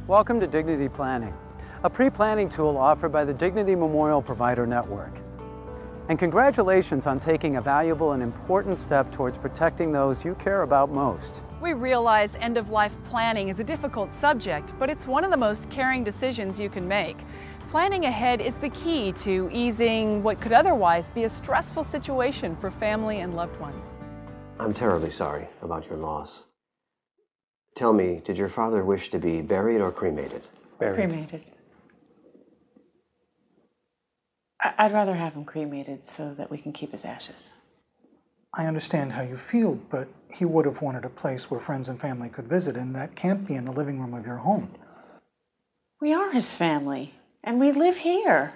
Welcome to Dignity Planning, a pre-planning tool offered by the Dignity Memorial Provider Network. And congratulations on taking a valuable and important step towards protecting those you care about most. We realize end-of-life planning is a difficult subject, but it's one of the most caring decisions you can make. Planning ahead is the key to easing what could otherwise be a stressful situation for family and loved ones. I'm terribly sorry about your loss. Tell me, did your father wish to be buried or cremated? Buried. Cremated. I'd rather have him cremated so that we can keep his ashes. I understand how you feel, but he would have wanted a place where friends and family could visit, and that can't be in the living room of your home. We are his family, and we live here.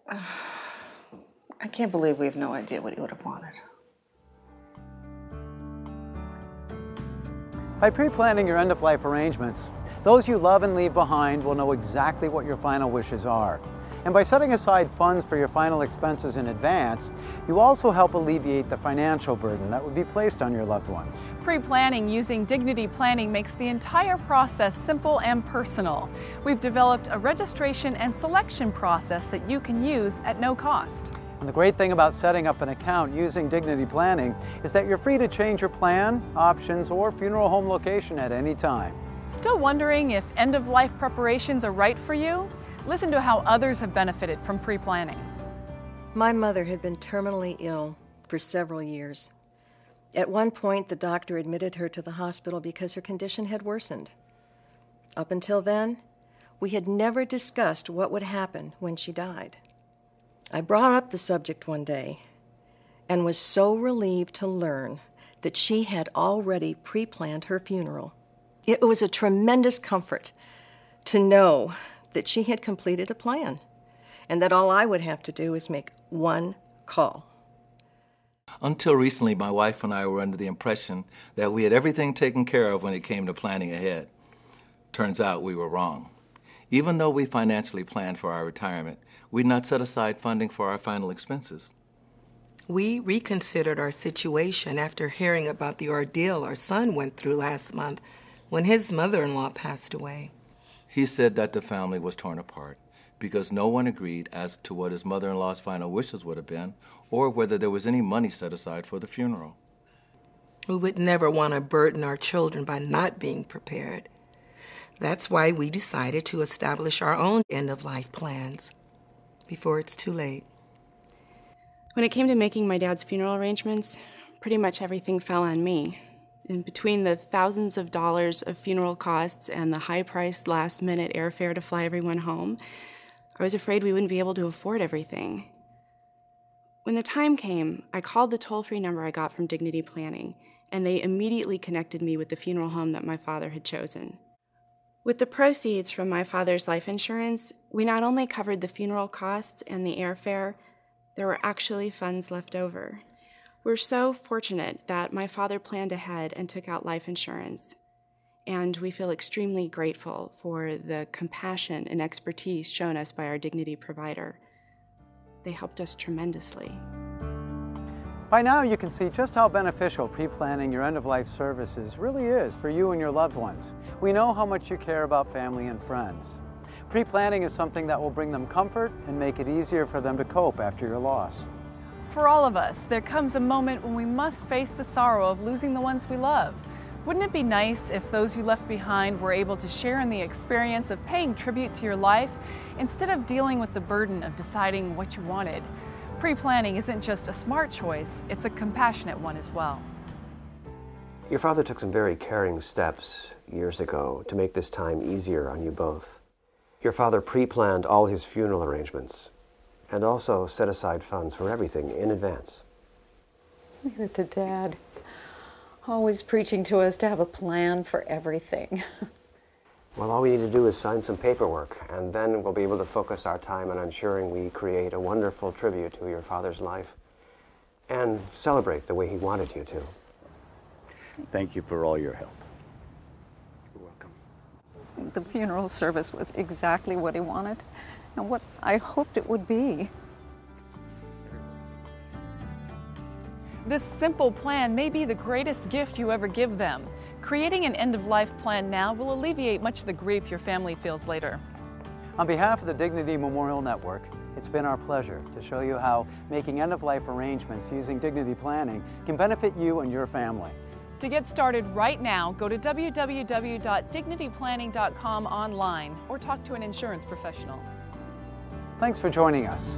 I can't believe we have no idea what he would have wanted. By pre-planning your end-of-life arrangements, those you love and leave behind will know exactly what your final wishes are. And by setting aside funds for your final expenses in advance, you also help alleviate the financial burden that would be placed on your loved ones. Pre-planning using Dignity Planning makes the entire process simple and personal. We've developed a registration and selection process that you can use at no cost. And the great thing about setting up an account using Dignity Planning is that you're free to change your plan, options, or funeral home location at any time. Still wondering if end-of-life preparations are right for you? Listen to how others have benefited from pre-planning. My mother had been terminally ill for several years. At one point, the doctor admitted her to the hospital because her condition had worsened. Up until then, we had never discussed what would happen when she died. I brought up the subject one day and was so relieved to learn that she had already pre-planned her funeral. It was a tremendous comfort to know that she had completed a plan and that all I would have to do is make one call. Until recently, my wife and I were under the impression that we had everything taken care of when it came to planning ahead. Turns out we were wrong. Even though we financially planned for our retirement, we'd not set aside funding for our final expenses. We reconsidered our situation after hearing about the ordeal our son went through last month when his mother-in-law passed away. He said that the family was torn apart because no one agreed as to what his mother-in-law's final wishes would have been or whether there was any money set aside for the funeral. We would never want to burden our children by not being prepared. That's why we decided to establish our own end-of-life plans before it's too late. When it came to making my dad's funeral arrangements, pretty much everything fell on me. In between the thousands of dollars of funeral costs and the high-priced last-minute airfare to fly everyone home, I was afraid we wouldn't be able to afford everything. When the time came, I called the toll-free number I got from Dignity Planning, and they immediately connected me with the funeral home that my father had chosen. With the proceeds from my father's life insurance, we not only covered the funeral costs and the airfare, there were actually funds left over. We're so fortunate that my father planned ahead and took out life insurance, and we feel extremely grateful for the compassion and expertise shown us by our Dignity provider. They helped us tremendously. By now, you can see just how beneficial pre-planning your end-of-life services really is for you and your loved ones. We know how much you care about family and friends. Pre-planning is something that will bring them comfort and make it easier for them to cope after your loss. For all of us, there comes a moment when we must face the sorrow of losing the ones we love. Wouldn't it be nice if those you left behind were able to share in the experience of paying tribute to your life instead of dealing with the burden of deciding what you wanted? Pre-planning isn't just a smart choice, it's a compassionate one as well. Your father took some very caring steps years ago to make this time easier on you both. Your father pre-planned all his funeral arrangements and also set aside funds for everything in advance. Leave it to Dad. Always preaching to us to have a plan for everything. Well, all we need to do is sign some paperwork, and then we'll be able to focus our time on ensuring we create a wonderful tribute to your father's life and celebrate the way he wanted you to. Thank you for all your help. You're welcome. The funeral service was exactly what he wanted and what I hoped it would be. This simple plan may be the greatest gift you ever give them. Creating an end-of-life plan now will alleviate much of the grief your family feels later. On behalf of the Dignity Memorial Network, it's been our pleasure to show you how making end-of-life arrangements using dignity planning can benefit you and your family. To get started right now, go to www.dignityplanning.com online or talk to an insurance professional. Thanks for joining us.